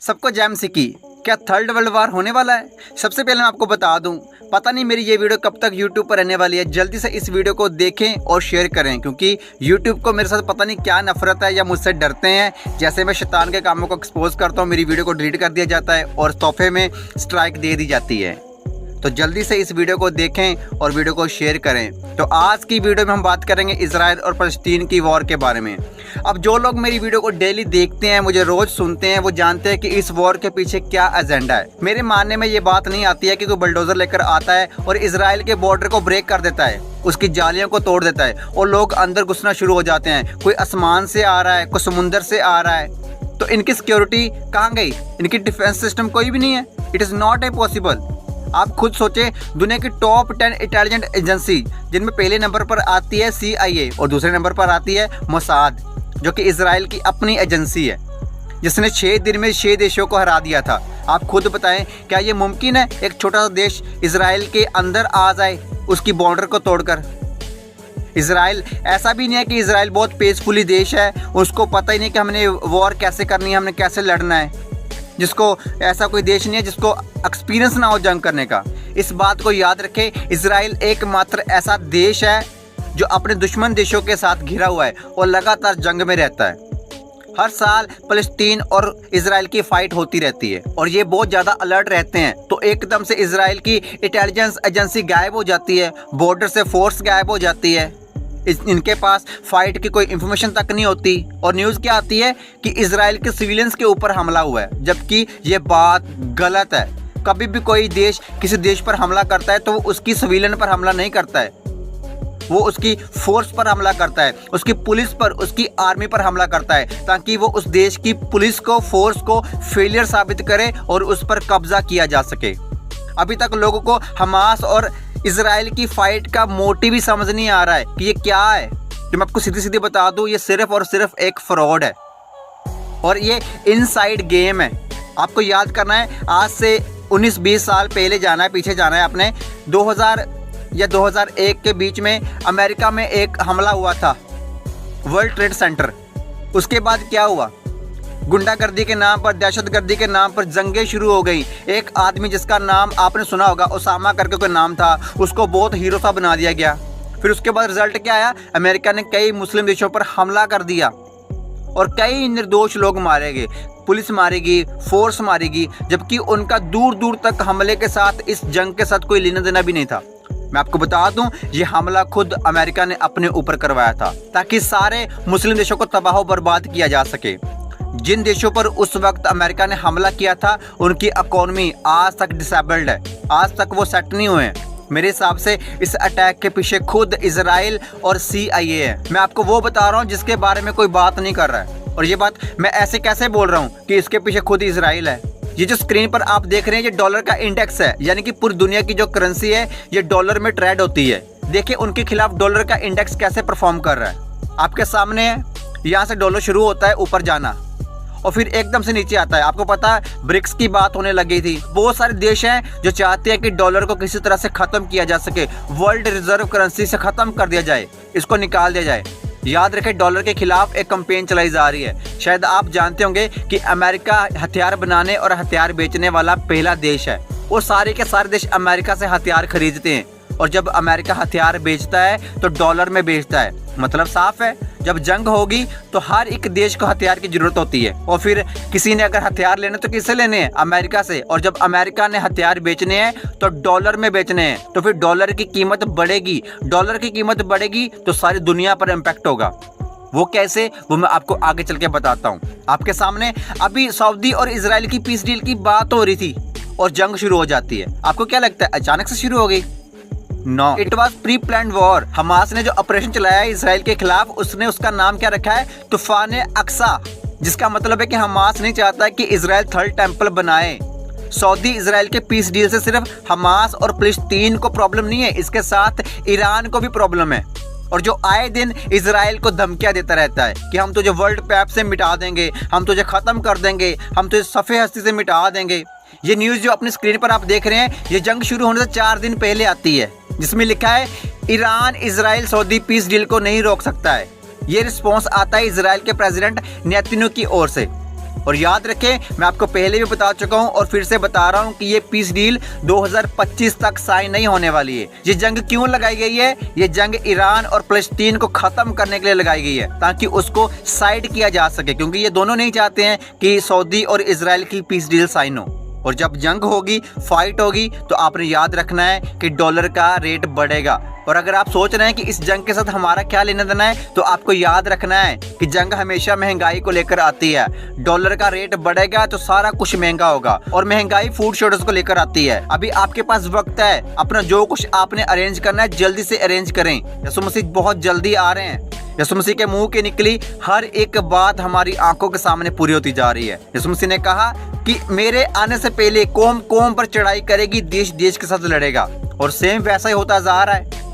सबको जैम सिकी, क्या थर्ड वर्ल्ड वार होने वाला है? सबसे पहले मैं आपको बता दूं, पता नहीं मेरी ये वीडियो कब तक यूट्यूब पर रहने वाली है। जल्दी से इस वीडियो को देखें और शेयर करें, क्योंकि यूट्यूब को मेरे साथ पता नहीं क्या नफरत है या मुझसे डरते हैं। जैसे मैं शैतान के कामों को एक्सपोज करता हूँ, मेरी वीडियो को डिलीट कर दिया जाता है और तोहफे में स्ट्राइक दे दी जाती है। तो जल्दी से इस वीडियो को देखें और वीडियो को शेयर करें। तो आज की वीडियो में हम बात करेंगे इजराइल और फ़लस्तीन की वॉर के बारे में। अब जो लोग मेरी वीडियो को डेली देखते हैं, मुझे रोज़ सुनते हैं, वो जानते हैं कि इस वॉर के पीछे क्या एजेंडा है। मेरे मानने में ये बात नहीं आती है कि कोई बुलडोज़र लेकर आता है और इजराइल के बॉर्डर को ब्रेक कर देता है, उसकी जालियों को तोड़ देता है और लोग अंदर घुसना शुरू हो जाते हैं। कोई आसमान से आ रहा है, कोई समुंदर से आ रहा है, तो इनकी सिक्योरिटी कहाँ गई? इनकी डिफेंस सिस्टम कोई भी नहीं है। It is not a possible. आप खुद सोचें, दुनिया की टॉप 10 इंटेलिजेंट एजेंसी, जिनमें पहले नंबर पर आती है CIA और दूसरे नंबर पर आती है मोसाद, जो कि इजराइल की अपनी एजेंसी है, जिसने 6 दिन में 6 देशों को हरा दिया था। आप खुद बताएं, क्या ये मुमकिन है एक छोटा सा देश इजराइल के अंदर आ जाए उसकी बॉर्डर को तोड़कर? इजराइल ऐसा भी नहीं है कि इजराइल बहुत पीसफुली देश है, उसको पता ही नहीं कि हमने वॉर कैसे करनी है, हमने कैसे लड़ना है। जिसको ऐसा कोई देश नहीं है जिसको एक्सपीरियंस ना हो जंग करने का। इस बात को याद रखें, इजराइल एकमात्र ऐसा देश है जो अपने दुश्मन देशों के साथ घिरा हुआ है और लगातार जंग में रहता है। हर साल फ़लस्तीन और इजराइल की फाइट होती रहती है और ये बहुत ज़्यादा अलर्ट रहते हैं। तो एकदम से इजराइल की इंटेलिजेंस एजेंसी गायब हो जाती है, बॉर्डर से फोर्स गायब हो जाती है, इनके पास फाइट की कोई इंफॉर्मेशन तक नहीं होती और न्यूज़ क्या आती है कि इजराइल के सिविलियंस के ऊपर हमला हुआ है, जबकि ये बात गलत है। कभी भी कोई देश किसी देश पर हमला करता है तो वो उसकी सिविलियन पर हमला नहीं करता है, वो उसकी फोर्स पर हमला करता है, उसकी पुलिस पर, उसकी आर्मी पर हमला करता है, ताकि वो उस देश की पुलिस को, फोर्स को फेलियर साबित करे और उस पर कब्जा किया जा सके। अभी तक लोगों को हमास और इजराइल की फाइट का मोटिव ही समझ नहीं आ रहा है कि ये क्या है। जो मैं आपको सीधी सीधी बता दूं, ये सिर्फ और सिर्फ एक फ्रॉड है और ये इनसाइड गेम है। आपको याद करना है, आज से 19-20 साल पहले जाना है, पीछे जाना है अपने 2000 या 2001 के बीच में अमेरिका में एक हमला हुआ था, वर्ल्ड ट्रेड सेंटर। उसके बाद क्या हुआ? गुंडागर्दी के नाम पर, दहशतगर्दी के नाम पर जंगें शुरू हो गई। एक आदमी जिसका नाम आपने सुना होगा, ओसामा करके कोई नाम था, उसको बहुत हीरो सा बना दिया गया। फिर उसके बाद रिजल्ट क्या आया? अमेरिका ने कई मुस्लिम देशों पर हमला कर दिया और कई निर्दोष लोग मारे गए, पुलिस मारेगी, फोर्स मारेगी, जबकि उनका दूर दूर तक हमले के साथ, इस जंग के साथ कोई लेना देना भी नहीं था। मैं आपको बता दूं, ये हमला खुद अमेरिका ने अपने ऊपर करवाया था, ताकि सारे मुस्लिम देशों को तबाह बर्बाद किया जा सके। जिन देशों पर उस वक्त अमेरिका ने हमला किया था, उनकी इकोनॉमी आज तक डिसेबल्ड है, आज तक वो सेट नहीं हुए हैं। मेरे हिसाब से इस अटैक के पीछे खुद इजराइल और CIA है। मैं आपको वो बता रहा हूँ जिसके बारे में कोई बात नहीं कर रहा है, और ये बात मैं ऐसे कैसे बोल रहा हूँ कि इसके पीछे खुद इजराइल है। ये जो स्क्रीन पर आप देख रहे हैं, ये डॉलर का इंडेक्स है, यानी कि पूरी दुनिया की जो करेंसी है ये डॉलर में ट्रेड होती है। देखिए उनके खिलाफ डॉलर का इंडेक्स कैसे परफॉर्म कर रहा है। आपके सामने है, यहाँ से डॉलर शुरू होता है ऊपर जाना और फिर एकदम से नीचे आता है। आपको पता है, ब्रिक्स की बात होने लगी थी। बहुत सारे देश हैं जो चाहते हैं कि डॉलर को किसी तरह से खत्म किया जा सके, वर्ल्ड रिजर्व करेंसी से खत्म कर दिया जाए, इसको निकाल दिया जाए। याद रखें, डॉलर के खिलाफ एक कैंपेन चलाई जा रही है। शायद आप जानते होंगे कि अमेरिका हथियार बनाने और हथियार बेचने वाला पहला देश है। वो सारे के सारे देश अमेरिका से हथियार खरीदते हैं और जब अमेरिका हथियार बेचता है तो डॉलर में बेचता है। मतलब साफ है, जब जंग होगी तो हर एक देश को हथियार की जरूरत होती है, और फिर किसी ने अगर हथियार लेने तो किससे लेने हैं? अमेरिका से। और जब अमेरिका ने हथियार बेचने हैं तो डॉलर में बेचने हैं, तो फिर डॉलर की कीमत बढ़ेगी। डॉलर की कीमत बढ़ेगी तो सारी दुनिया पर इम्पैक्ट होगा। वो कैसे, वो मैं आपको आगे चल के बताता हूँ। आपके सामने अभी सऊदी और इजराइल की पीस डील की बात हो रही थी और जंग शुरू हो जाती है। आपको क्या लगता है अचानक से शुरू हो गई? No, it was pre planned war. Hamas ने जो ऑपरेशन चलाया है इसराइल के खिलाफ, उसने उसका नाम क्या रखा है? तूफान अक्सा, जिसका मतलब है कि हमास नहीं चाहता कि इजराइल थर्ड टेंपल बनाए। सऊदी इजराइल के पीस डील से सिर्फ हमास और फिलिस्तीन को प्रॉब्लम नहीं है, इसके साथ ईरान को भी प्रॉब्लम है, और जो आए दिन इजराइल को धमकियां देता रहता है कि हम तुझे वर्ल्ड मैप से मिटा देंगे, हम तुझे खत्म कर देंगे, हम तुझे सफ़े हस्ती से मिटा देंगे। ये न्यूज़ जो अपनी स्क्रीन पर आप देख रहे हैं, ये जंग शुरू होने से 4 दिन पहले आती है, जिसमें लिखा है Iran Israel Saudi peace deal को नहीं रोक सकता है। ये रिस्पॉन्स आता है इजराइल के प्रेसिडेंट नेतन्याहू की ओर से। और याद रखें, मैं आपको पहले भी बता चुका हूं और फिर से बता रहा हूं कि ये पीस डील 2025 तक साइन नहीं होने वाली है। ये जंग क्यों लगाई गई है? ये जंग ईरान और फलस्तीन को खत्म करने के लिए लगाई गई है, ताकि उसको साइड किया जा सके, क्योंकि ये दोनों नहीं चाहते हैं कि सऊदी और इजराइल की पीस डील साइन हो। और जब जंग होगी, फाइट होगी, तो आपने याद रखना है कि डॉलर का रेट बढ़ेगा। और अगर आप सोच रहे हैं कि इस जंग के साथ हमारा क्या लेना देना है, तो आपको याद रखना है कि जंग हमेशा महंगाई को लेकर आती है। डॉलर का रेट बढ़ेगा तो सारा कुछ महंगा होगा, और महंगाई फूड शॉर्टेज को लेकर आती है। अभी आपके पास वक्त है, अपना जो कुछ आपने अरेंज करना है जल्दी से अरेंज करें। यीशु मसीह बहुत जल्दी आ रहे हैं। यीशु मसीह के मुंह के निकली हर एक बात हमारी आंखों के सामने पूरी होती जा रही है। यीशु मसीह ने कहा कि मेरे आने से पहले कौम कौम पर चढ़ाई करेगी, देश देश के साथ लड़ेगा, और सेम वैसा ही होता जा रहा है।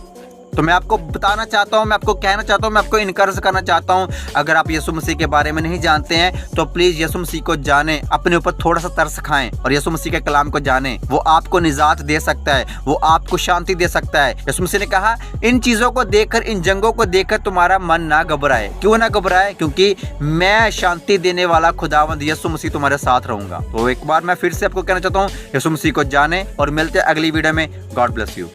तो मैं आपको बताना चाहता हूँ, मैं आपको कहना चाहता हूँ, मैं आपको इनकरेज करना चाहता हूँ, अगर आप यीशु मसीह के बारे में नहीं जानते हैं तो प्लीज यीशु मसीह को जानें, अपने ऊपर थोड़ा सा तरस खाएं और यीशु मसीह के कलाम को जानें। वो आपको निजात दे सकता है, वो आपको शांति दे सकता है। यीशु मसीह ने कहा, इन चीजों को देखकर, इन जंगों को देखकर तुम्हारा मन ना घबराए। क्यों ना घबराए? क्योंकि मैं शांति देने वाला खुदावंद यीशु मसीह तुम्हारे साथ रहूंगा। तो एक बार मैं फिर से आपको कहना चाहता हूँ, यीशु मसीह को जाने, और मिलते हैं अगली वीडियो में। God bless you.